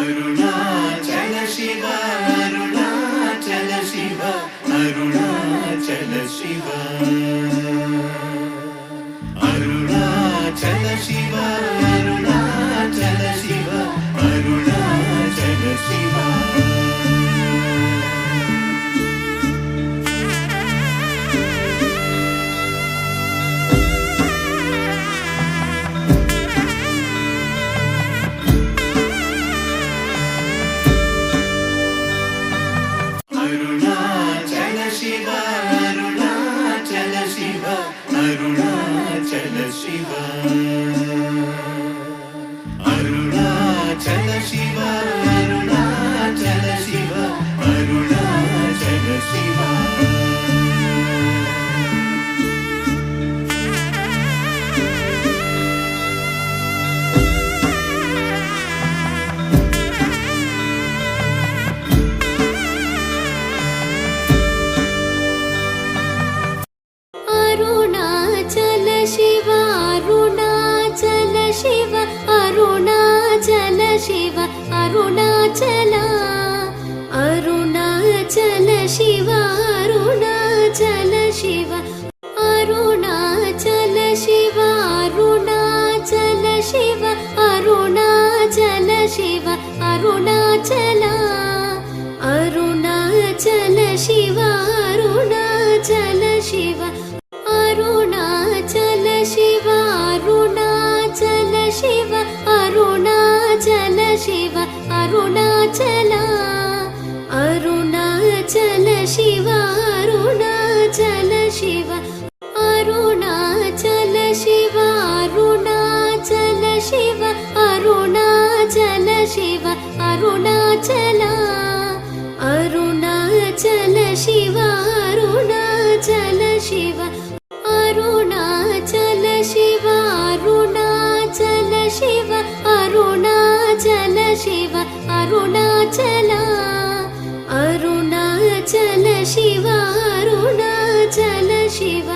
Arunachal Shiva Arunachal Shiva Arunachal Shiva Arunachal Shiva Arunachal Shiva Arunachal Shiva Arunachal Shiva Arunachal Shiva Arunachal Shiva Arunachal Shiva Shiv Arunachal Arunachal Shiv Arunachal Shiv Arunachal Shiv Arunachal Shiv Arunachal Shiv Arunachal Arunachal Shiv Arunachal Shiv Arunachal Shiv Arunachal Shiv Arunachal Shiv Arunachal Arunachal Shiv Arunachal Shiv Arunachal Shiv Arunachal Shiv Arunachal Shiv Arunachal Arunachal Shiv Arunachal Shiv Arunachal Shiv Arunachal Shiv Arunachal Shiv Arunachal Arunachal Shiv Arunachal Shiv